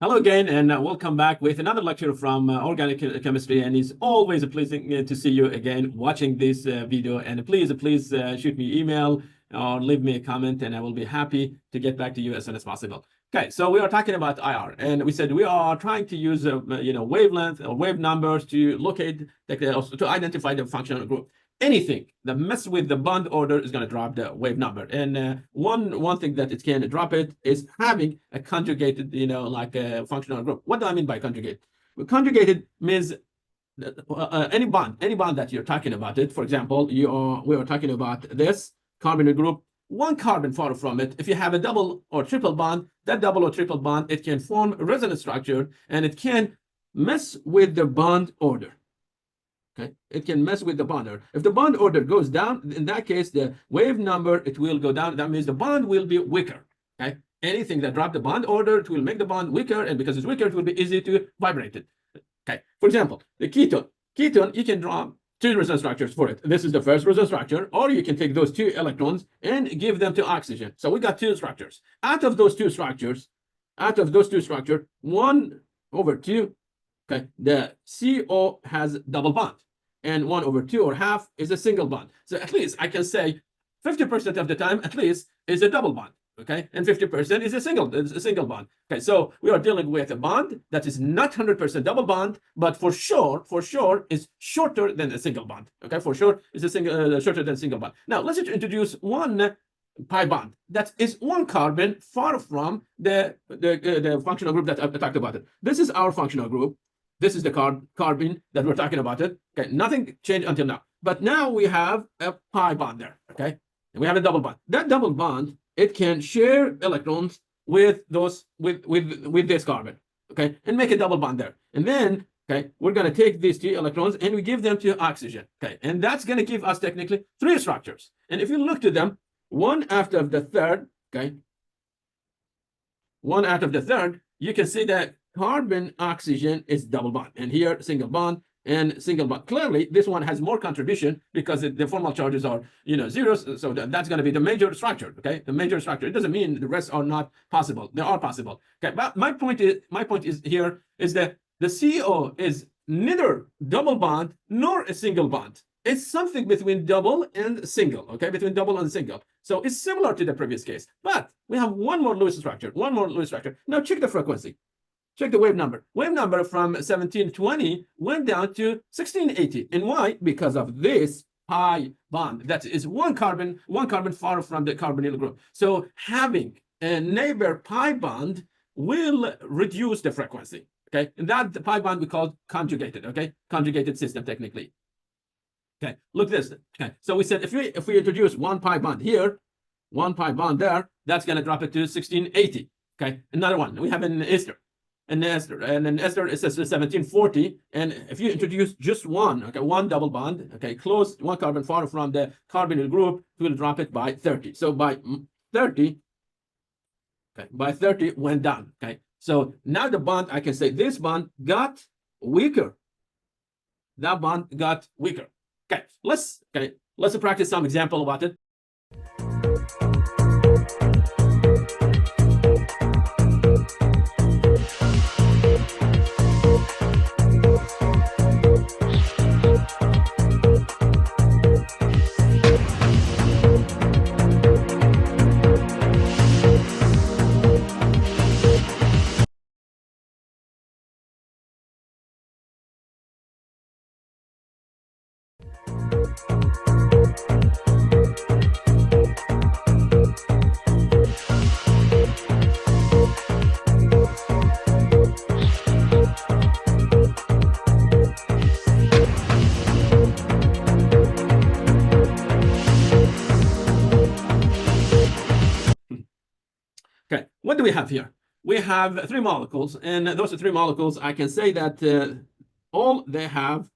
Hello again, and welcome back with another lecture from organic chemistry. And it's always a pleasing to see you again watching this video. And please shoot me email or leave me a comment, and I will be happy to get back to you as soon as possible. Okay, so we are talking about IR, and we said we are trying to use wavelength or wave numbers to locate to identify the functional group. Anything that messes with the bond order is going to drop the wave number. And one thing that it can drop it is having a conjugated, like a functional group. What do I mean by conjugate? Well, conjugated means any bond that you're talking about it. For example, we are talking about this carbonyl group. One carbon far from it, if you have a double or triple bond, that double or triple bond, it can form a resonance structure, and it can mess with the bond order. Okay, it can mess with the bond order. If the bond order goes down, in that case, the wave number, it will go down. That means the bond will be weaker. Okay, anything that drop the bond order, it will make the bond weaker, and because it's weaker, it will be easy to vibrate it. Okay, for example, the ketone, you can draw two resonance structures for it. This is the first resonance structure, or you can take those two electrons and give them to oxygen. So we got two structures. Out of those two structures, 1/2, okay, the CO has double bond, and 1/2 or half is a single bond. So at least I can say 50% of the time, at least, is a double bond. Okay, and 50% is a single bond. Okay, so we are dealing with a bond that is not 100% double bond, but for sure is shorter than a single bond. Okay, for sure is a shorter than a single bond. Now let's introduce one pi bond that is one carbon far from the functional group that I talked about it. This is our functional group. This is the carbon that we're talking about it. Okay, nothing changed until now. But now we have a pi bond there. Okay, and we have a double bond. That double bond, it can share electrons with this carbon. Okay, and make a double bond there. And then, okay, we're going to take these two electrons and we give them to oxygen. Okay, and that's going to give us technically three structures. And if you look to them, one after the third, okay, one after the third, you can see that carbon oxygen is double bond, and here single bond and single bond. Clearly this one has more contribution because the formal charges are zeros, so that's going to be the major structure. Okay, the major structure. It doesn't mean the rest are not possible. They are possible. Okay, but my point is here is that the CO is neither double bond nor a single bond. It's something between double and single. Okay, between double and single. So it's similar to the previous case, but we have one more Lewis structure. Now check the frequency. Check the wave number. Wave number from 1720 went down to 1680. And why? Because of this pi bond. That is one carbon far from the carbonyl group. So having a neighbor pi bond will reduce the frequency. Okay, and that the pi bond we call conjugated. Okay, conjugated system technically. Okay, look this. Okay, so we said if we introduce one pi bond here, one pi bond there, that's going to drop it to 1680. Okay, another one. We have an ester. And an ester is 1740. And if you introduce just one, okay, one double bond, okay, close one carbon far from the carbonyl group, it will drop it by 30. So by 30, okay, by 30 went down. Okay, so now the bond, I can say this bond got weaker. That bond got weaker. Okay, let's practice some example about it. Okay, what do we have here? We have three molecules, and those three molecules, I can say that all they have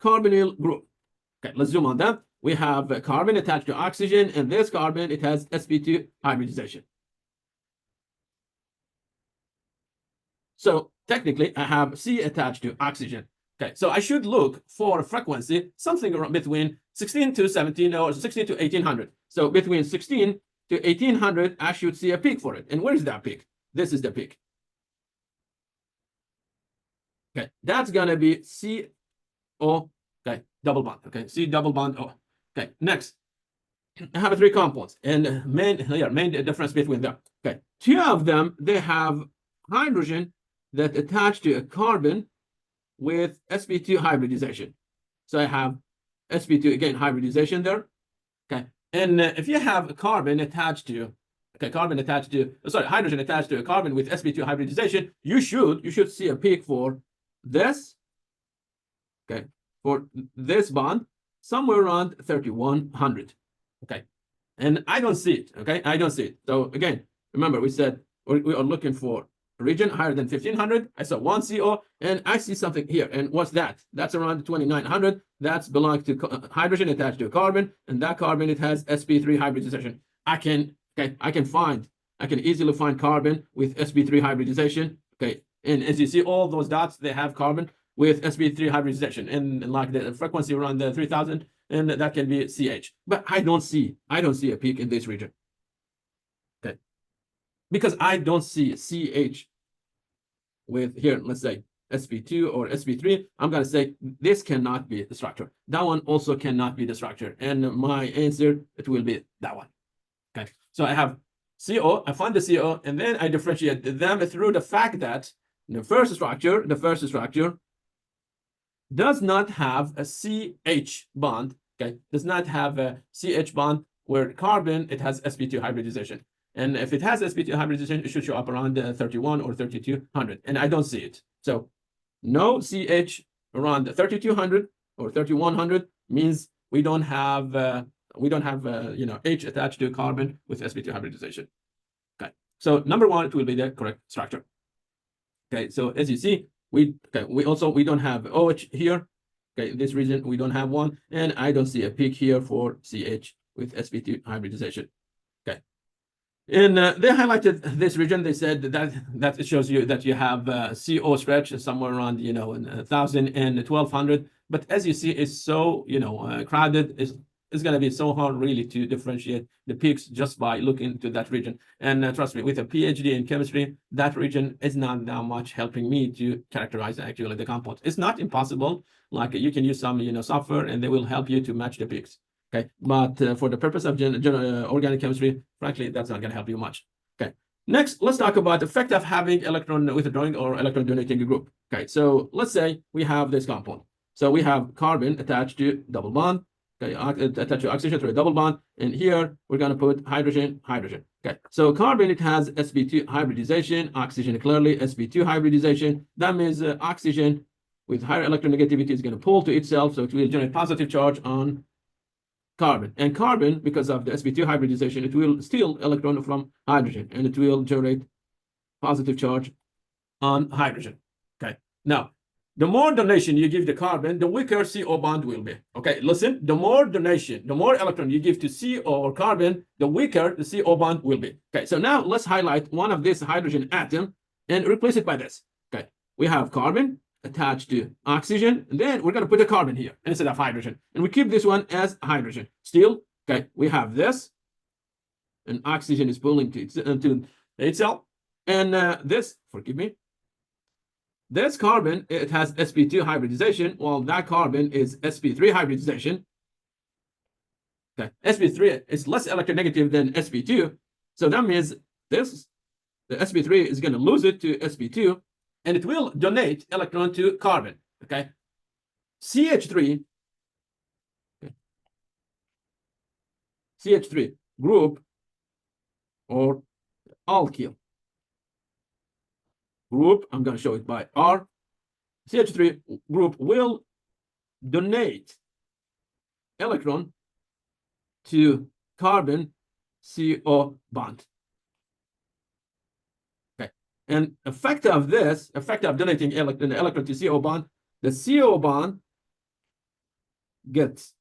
carbonyl group. Okay, let's zoom on them. We have a carbon attached to oxygen, and this carbon, it has sp2 hybridization. So technically, I have C attached to oxygen. Okay, so I should look for a frequency, something around between 16 to 17 or 16 to 1800. So between 16 to 1800, I should see a peak for it. And where is that peak? This is the peak. Okay, that's gonna be CO, okay, double bond. Okay, C double bond O. Okay, next, I have three compounds, and main difference between them. Okay, two of them, they have hydrogen that attach to a carbon with sp2 hybridization. So I have sp2 again hybridization there. Okay, and if you have a carbon attached to, hydrogen attached to a carbon with sp2 hybridization, you should see a peak for this. Okay, for this bond somewhere around 3100. Okay, and I don't see it. Okay, I don't see it. So again, remember we said we are looking for a region higher than 1500. I saw one CO, and I see something here. And what's that? That's around 2900. That's belongs to hydrogen attached to a carbon, and that carbon, it has sp3 hybridization. I can easily find carbon with sp3 hybridization. Okay, and as you see, all those dots, they have carbon with sp3 hybridization, and like the frequency around the 3000, and that can be CH. But I don't see a peak in this region. Okay, because I don't see CH with here, let's say sp2 or sp3. I'm going to say this cannot be the structure. That one also cannot be the structure, and my answer, it will be that one. Okay, so I have CO, I find the CO, and then I differentiate them through the fact that the first structure does not have a CH bond. Okay, does not have a CH bond where carbon, it has sp2 hybridization. And if it has sp2 hybridization, it should show up around 31 or 3200, and I don't see it. So no CH around 3200 or 3100 means we don't have H attached to a carbon with sp2 hybridization. Okay, so number one, it will be the correct structure. Okay, so as you see, we don't have OH here. Okay, in this region we don't have one, and I don't see a peak here for CH with sp2 hybridization. Okay, and they highlighted this region. They said that it shows you that you have CO stretch somewhere around 1000 and 1200. But as you see, it's so crowded. It's going to be so hard really to differentiate the peaks just by looking to that region. And trust me, with a PhD in chemistry, that region is not that much helping me to characterize actually the compounds. It's not impossible. Like you can use some software, and they will help you to match the peaks. Okay, but for the purpose of organic chemistry, frankly, that's not going to help you much. Okay, next, let's talk about the effect of having electron withdrawing or electron donating group. Okay, so let's say we have this compound. So we have carbon attached to double bond. Okay, attached to oxygen through a double bond, and here we're going to put hydrogen. Okay, so carbon, it has sp2 hybridization, oxygen clearly sp2 hybridization. That means oxygen with higher electronegativity is going to pull to itself, so it will generate positive charge on carbon. And carbon, because of the sp2 hybridization, it will steal electron from hydrogen, and it will generate positive charge on hydrogen. Okay, now the more donation you give the carbon, the weaker CO bond will be. Okay, listen, the more donation, the more electron you give to CO or carbon, the weaker the CO bond will be. Okay, so now let's highlight one of this hydrogen atom and replace it by this. Okay, we have carbon attached to oxygen, and then we're going to put a carbon here instead of hydrogen, and we keep this one as hydrogen. Still, okay, we have this, and oxygen is pulling to itself, and this, forgive me, this carbon, it has sp2 hybridization, while that carbon is sp3 hybridization. Okay, sp3 is less electronegative than sp2, so that means the sp3 is going to lose it to sp2, and it will donate electron to carbon. Okay, CH3 group or alkyl group, I'm going to show it by R. CH3 group will donate electron to carbon CO bond. Okay, and effect of donating electron to CO bond, the CO bond gets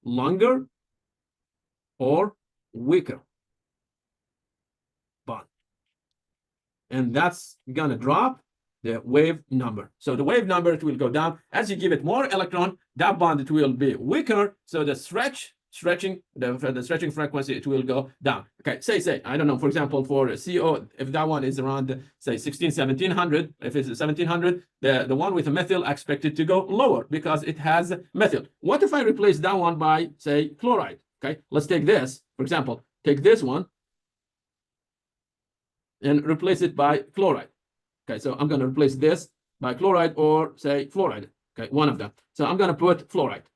longer or weaker bond, and that's gonna drop the wave number. So the wave number, it will go down as you give it more electron. That bond, it will be weaker, so the stretch stretching, the stretching frequency, it will go down. Okay, say, I don't know, for example, for CO, if that one is around, say, 1700, if it's 1700, the one with a methyl I expect it to go lower because it has methyl. What if I replace that one by, say, chloride? Okay, let's take this, for example, take this one and replace it by chloride. Okay, so I'm going to replace this by chloride or say fluoride. Okay, one of them. So I'm going to put fluoride.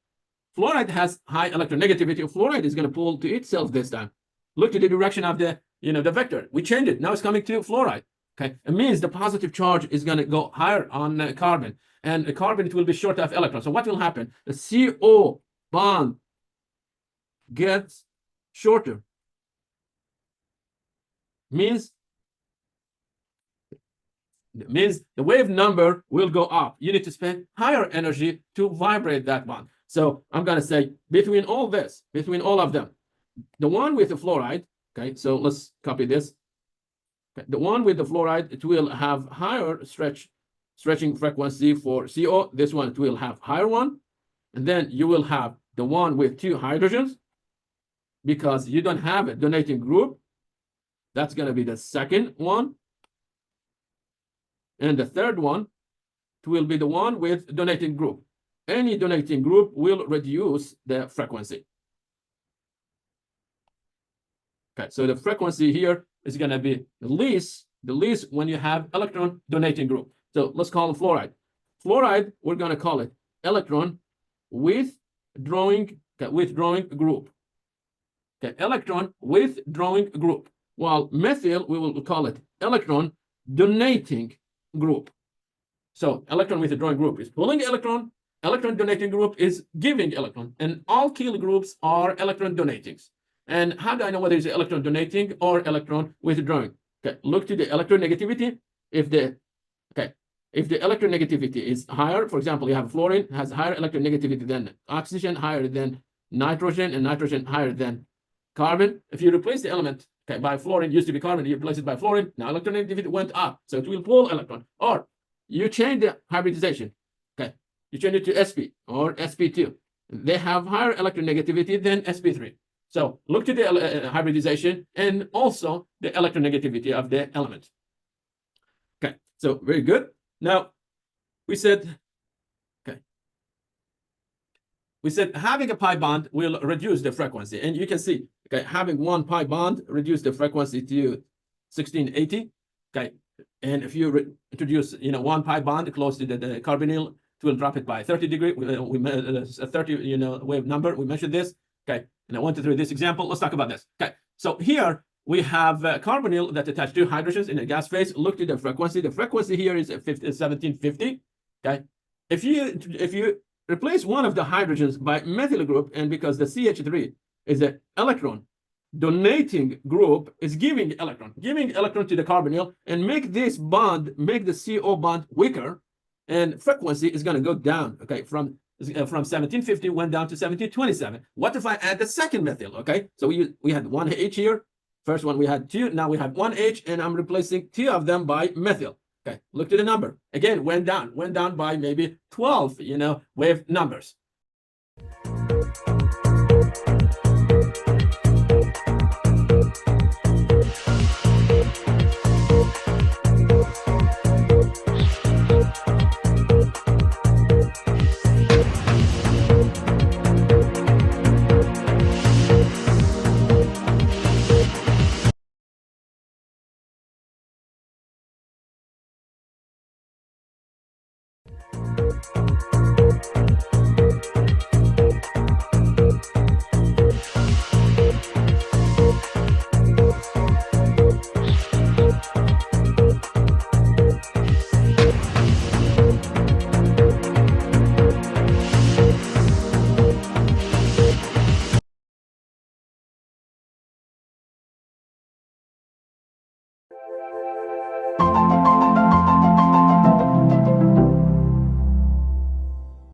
Fluoride has high electronegativity. Fluoride is going to pull to itself this time. Look to the direction of the, the vector. We changed it. Now it's coming to fluoride. Okay, it means the positive charge is going to go higher on carbon, and the carbon, it will be short of electrons. So what will happen? The CO bond gets shorter. Means the wave number will go up. You need to spend higher energy to vibrate that bond. So I'm going to say between all of them, the one with the fluoride, okay, so let's copy this. Okay, the one with the fluoride, it will have higher stretching frequency for CO. This one, it will have higher one. And then you will have the one with 2 hydrogens because you don't have a donating group. That's going to be the second one. And the third one, it will be the one with donating group. Any donating group will reduce the frequency. Okay, so the frequency here is going to be the least when you have electron donating group. So let's call it fluoride. Fluoride, we're going to call it electron withdrawing group. Okay, electron withdrawing group. While methyl, we will call it electron donating group. So electron withdrawing group is pulling electron donating group is giving electron, and alkyl groups are electron donatings. And how do I know whether it's electron donating or electron withdrawing? Okay, look to the electronegativity. If the electronegativity is higher, for example, you have fluorine has higher electronegativity than oxygen, higher than nitrogen, and nitrogen higher than carbon. If you replace the element, okay, by fluorine, used to be carbon, you replace it by fluorine, now electronegativity went up, so it will pull electron. Or you change the hybridization, okay, you change it to sp or sp2. They have higher electronegativity than sp3. So look to the hybridization and also the electronegativity of the element. Okay, so very good. Now we said having a pi bond will reduce the frequency, and you can see, okay, having one pi bond reduce the frequency to 1680. Okay, and if you introduce, one pi bond close to the carbonyl, it will drop it by 30 degrees. We 30, wave number. We measured this. Okay, and I went through this example. Let's talk about this. Okay, so here we have carbonyl that attached 2 hydrogens in a gas phase. Look to the frequency. The frequency here is 1750. Okay, if you replace one of the hydrogens by methyl group, and because the CH3 is an electron donating group, is giving electron to the carbonyl, and make this bond, make the CO bond weaker, and frequency is going to go down. Okay, from 1750 went down to 1727. What if I add the second methyl? Okay, so we had 1 H here. First one we had 2. Now we have 1 H, and I'm replacing 2 of them by methyl. Okay, look to the number. Again, went down by maybe 12, wave numbers.